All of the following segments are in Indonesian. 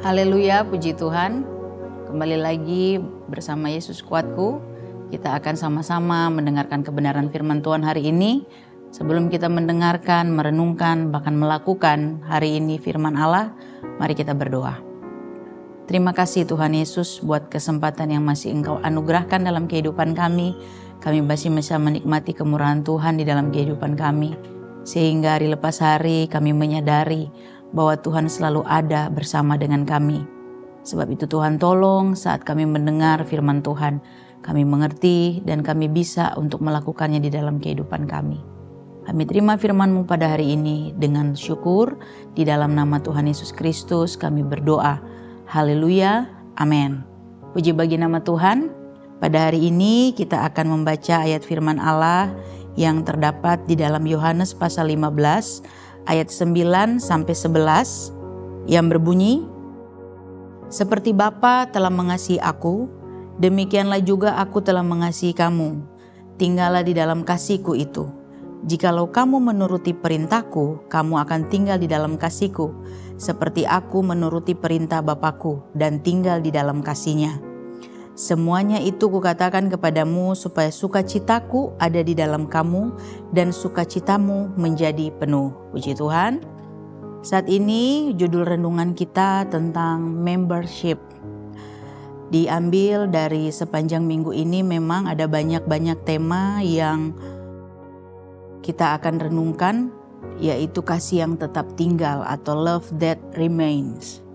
Haleluya, puji Tuhan. Kembali lagi bersama Yesus Kuatku. Kita akan sama-sama mendengarkan kebenaran firman Tuhan hari ini. Sebelum kita mendengarkan, merenungkan, bahkan melakukan hari ini firman Allah, mari kita berdoa. Terima kasih Tuhan Yesus buat kesempatan yang masih Engkau anugerahkan dalam kehidupan kami. Kami masih bisa menikmati kemurahan Tuhan di dalam kehidupan kami. Sehingga hari lepas hari kami menyadari bahwa Tuhan selalu ada bersama dengan kami. Sebab itu Tuhan tolong saat kami mendengar firman Tuhan, kami mengerti dan kami bisa untuk melakukannya di dalam kehidupan kami. Kami terima firman-Mu pada hari ini dengan syukur. Di dalam nama Tuhan Yesus Kristus kami berdoa. Haleluya, amin. Puji bagi nama Tuhan. Pada hari ini kita akan membaca ayat firman Allah yang terdapat di dalam Yohanes pasal 15 ayat 9 sampai 11 yang berbunyi, "Seperti Bapa telah mengasihi aku, demikianlah juga aku telah mengasihi kamu. Tinggallah di dalam kasih-Ku itu. Jikalau kamu menuruti perintah-Ku, kamu akan tinggal di dalam kasih-Ku, seperti aku menuruti perintah Bapa-Ku dan tinggal di dalam kasih-Nya. Semuanya itu kukatakan kepadamu supaya sukacitaku ada di dalam kamu dan sukacitamu menjadi penuh." Puji Tuhan. Saat ini judul renungan kita tentang membership. Diambil dari sepanjang minggu ini, memang ada banyak-banyak tema yang kita akan renungkan, yaitu kasih yang tetap tinggal atau love that remains.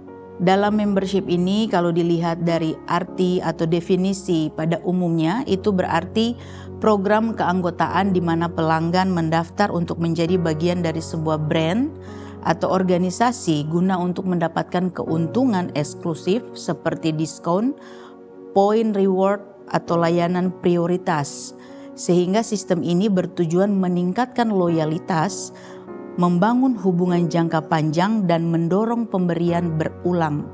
Dalam membership ini kalau dilihat dari arti atau definisi pada umumnya, itu berarti program keanggotaan di mana pelanggan mendaftar untuk menjadi bagian dari sebuah brand atau organisasi guna untuk mendapatkan keuntungan eksklusif seperti diskon, poin reward atau layanan prioritas. Sehingga sistem ini bertujuan meningkatkan loyalitas, membangun hubungan jangka panjang dan mendorong pemberian berulang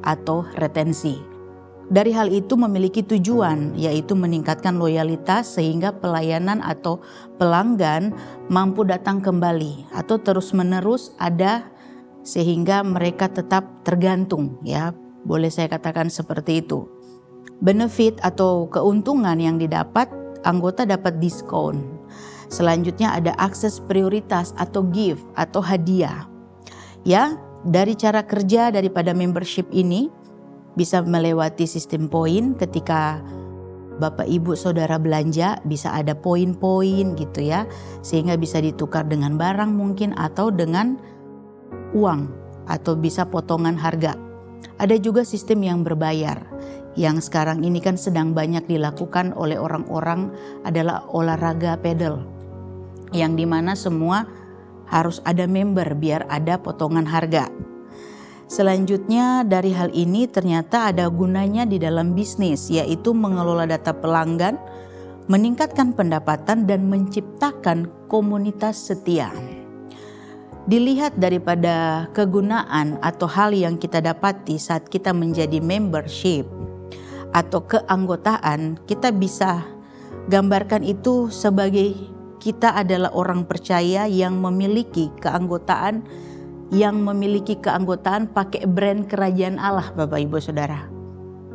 atau retensi. Dari hal itu memiliki tujuan, yaitu meningkatkan loyalitas sehingga pelayanan atau pelanggan mampu datang kembali atau terus-menerus ada sehingga mereka tetap tergantung, ya. Boleh saya katakan seperti itu. Benefit atau keuntungan yang didapat, anggota dapat diskon. Selanjutnya ada akses prioritas atau gift atau hadiah. Ya, dari cara kerja daripada membership ini bisa melewati sistem poin. Ketika Bapak Ibu Saudara belanja bisa ada poin-poin gitu ya, sehingga bisa ditukar dengan barang mungkin atau dengan uang atau bisa potongan harga. Ada juga sistem yang berbayar. Yang sekarang ini kan sedang banyak dilakukan oleh orang-orang adalah olahraga pedal, yang dimana semua harus ada member biar ada potongan harga. Selanjutnya dari hal ini ternyata ada gunanya di dalam bisnis, yaitu mengelola data pelanggan, meningkatkan pendapatan dan menciptakan komunitas setia. Dilihat daripada kegunaan atau hal yang kita dapati saat kita menjadi membership atau keanggotaan, kita bisa gambarkan itu sebagai kita adalah orang percaya yang memiliki keanggotaan pakai brand kerajaan Allah, Bapak Ibu Saudara.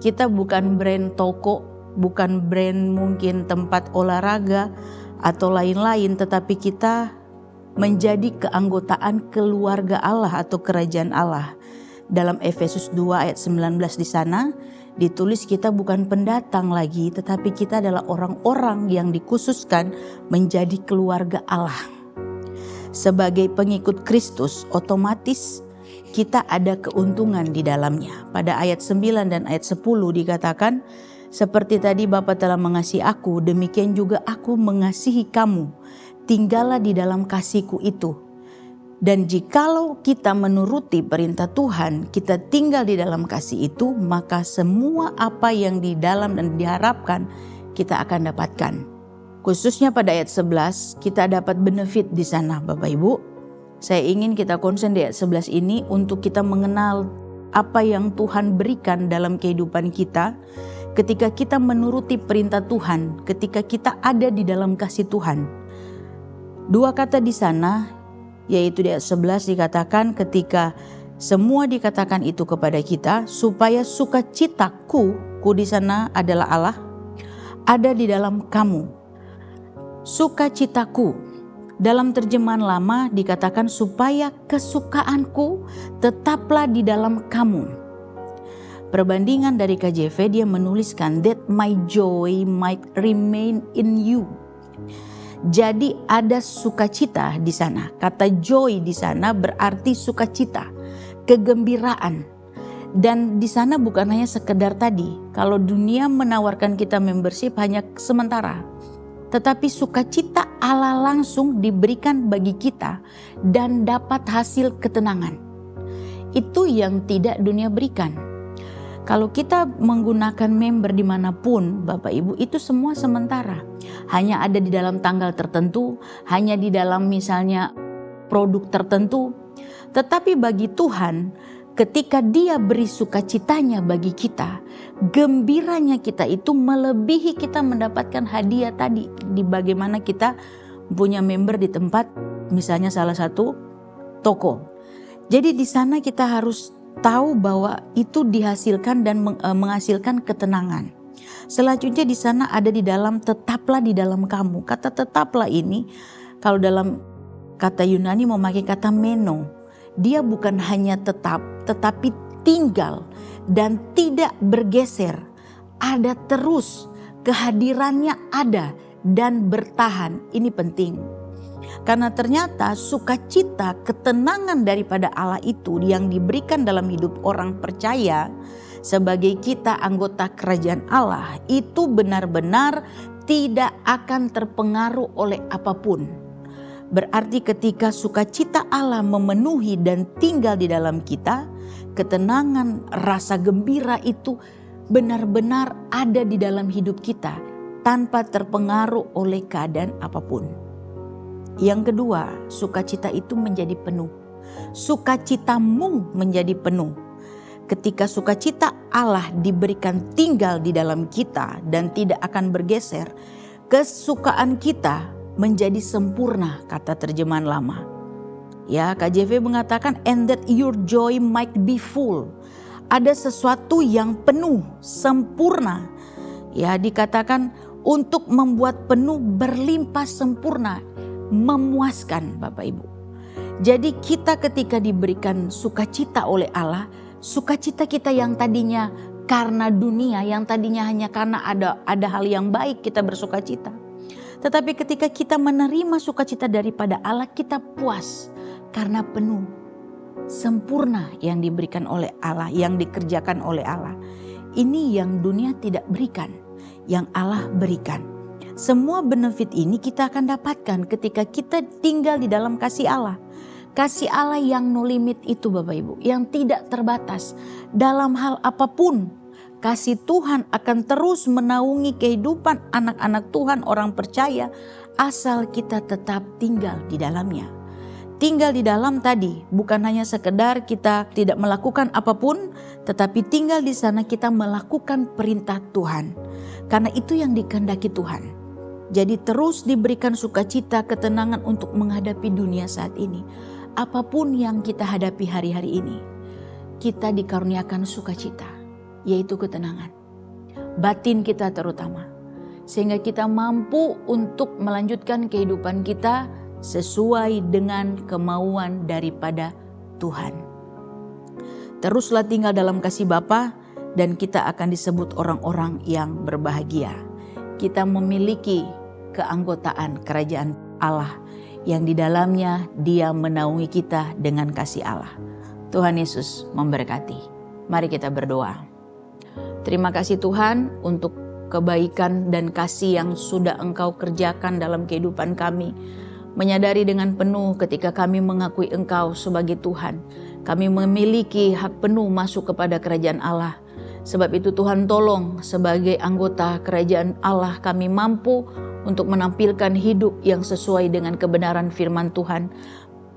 Kita bukan brand toko, bukan brand mungkin tempat olahraga atau lain-lain, tetapi kita menjadi keanggotaan keluarga Allah atau kerajaan Allah. Dalam Efesus 2 ayat 19 di sana ditulis kita bukan pendatang lagi, tetapi kita adalah orang-orang yang dikhususkan menjadi keluarga Allah. Sebagai pengikut Kristus, otomatis kita ada keuntungan di dalamnya. Pada ayat 9 dan ayat 10 dikatakan, "Seperti tadi Bapa telah mengasihi aku, demikian juga aku mengasihi kamu. Tinggallah di dalam kasih-Ku itu. Dan jikalau kita menuruti perintah Tuhan, kita tinggal di dalam kasih itu, maka semua apa yang di dalam dan diharapkan kita akan dapatkan." Khususnya pada ayat 11 kita dapat benefit di sana, Bapak Ibu. Saya ingin kita konsen di ayat 11 ini untuk kita mengenal apa yang Tuhan berikan dalam kehidupan kita ketika kita menuruti perintah Tuhan, ketika kita ada di dalam kasih Tuhan. Dua kata di sana, yaitu di ayat 11 dikatakan ketika Semua dikatakan itu kepada kita supaya sukacitaku, ku di sana adalah Allah, ada di dalam kamu. Sukacitaku, dalam terjemahan lama dikatakan supaya kesukaanku tetaplah di dalam kamu. Perbandingan dari KJV dia menuliskan that my joy might remain in you. Jadi ada sukacita di sana. Kata joy di sana berarti sukacita, kegembiraan. Dan di sana bukan hanya sekedar tadi. Kalau dunia menawarkan kita membership hanya sementara. Tetapi sukacita Allah langsung diberikan bagi kita dan dapat hasil ketenangan. Itu yang tidak dunia berikan. Kalau kita menggunakan member dimanapun Bapak Ibu, itu semua sementara. Hanya ada di dalam tanggal tertentu, hanya di dalam misalnya produk tertentu. Tetapi bagi Tuhan, ketika Dia beri sukacitanya bagi kita, gembiranya kita itu melebihi kita mendapatkan hadiah tadi. Di bagaimana kita punya member di tempat misalnya salah satu toko. Jadi di sana kita harus tahu bahwa itu dihasilkan dan menghasilkan ketenangan. Selanjutnya di sana ada di dalam tetaplah di dalam kamu. Kata tetaplah ini kalau dalam kata Yunani memakai kata meno. Dia bukan hanya tetap tetapi tinggal dan tidak bergeser. Ada terus, kehadirannya ada dan bertahan. Ini penting. Karena ternyata sukacita, ketenangan daripada Allah itu yang diberikan dalam hidup orang percaya sebagai kita anggota kerajaan Allah itu benar-benar tidak akan terpengaruh oleh apapun. Berarti ketika sukacita Allah memenuhi dan tinggal di dalam kita, ketenangan, rasa gembira itu benar-benar ada di dalam hidup kita tanpa terpengaruh oleh keadaan apapun. Yang kedua, sukacita itu menjadi penuh. Sukacitamu menjadi penuh. Ketika sukacita Allah diberikan tinggal di dalam kita dan tidak akan bergeser, kesukaan kita menjadi sempurna, kata terjemahan lama. Ya, KJV mengatakan and that your joy might be full. Ada sesuatu yang penuh, sempurna. Ya, dikatakan untuk membuat penuh, berlimpah sempurna, memuaskan Bapak Ibu. Jadi kita ketika diberikan sukacita oleh Allah, sukacita kita yang tadinya karena dunia, yang tadinya hanya karena ada hal yang baik kita bersukacita. Tetapi ketika kita menerima sukacita daripada Allah, kita puas karena penuh, sempurna yang diberikan oleh Allah, yang dikerjakan oleh Allah. Ini yang dunia tidak berikan, yang Allah berikan. Semua benefit ini kita akan dapatkan ketika kita tinggal di dalam kasih Allah. Kasih Allah yang no limit itu Bapak Ibu, yang tidak terbatas dalam hal apapun. Kasih Tuhan akan terus menaungi kehidupan anak-anak Tuhan, orang percaya, asal kita tetap tinggal di dalamnya. Tinggal di dalam tadi bukan hanya sekedar kita tidak melakukan apapun, tetapi tinggal di sana kita melakukan perintah Tuhan. Karena itu yang dikehendaki Tuhan. Jadi terus diberikan sukacita, ketenangan untuk menghadapi dunia saat ini. Apapun yang kita hadapi hari-hari ini, kita dikaruniakan sukacita, yaitu ketenangan. Batin kita terutama. Sehingga kita mampu untuk melanjutkan kehidupan kita sesuai dengan kemauan daripada Tuhan. Teruslah tinggal dalam kasih Bapa dan kita akan disebut orang-orang yang berbahagia. Kita memiliki keanggotaan kerajaan Allah yang di dalamnya Dia menaungi kita dengan kasih Allah. Tuhan Yesus memberkati. Mari kita berdoa. Terima kasih Tuhan untuk kebaikan dan kasih yang sudah Engkau kerjakan dalam kehidupan kami. Menyadari dengan penuh ketika kami mengakui Engkau sebagai Tuhan. Kami memiliki hak penuh masuk kepada kerajaan Allah. Sebab itu Tuhan tolong sebagai anggota kerajaan Allah kami mampu untuk menampilkan hidup yang sesuai dengan kebenaran firman Tuhan.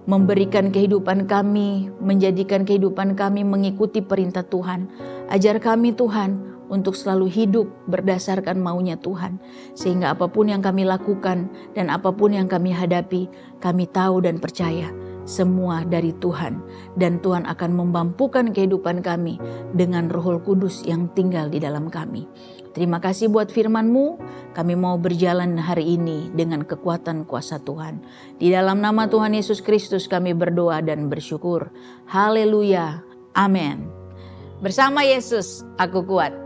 Memberikan kehidupan kami, menjadikan kehidupan kami mengikuti perintah Tuhan. Ajar kami Tuhan untuk selalu hidup berdasarkan maunya Tuhan. Sehingga apapun yang kami lakukan dan apapun yang kami hadapi, kami tahu dan percaya semua dari Tuhan. Dan Tuhan akan memampukan kehidupan kami dengan Roh Kudus yang tinggal di dalam kami. Terima kasih buat firman-Mu. Kami mau berjalan hari ini dengan kekuatan kuasa Tuhan. Di dalam nama Tuhan Yesus Kristus kami berdoa dan bersyukur. Haleluya. Amin. Bersama Yesus aku kuat.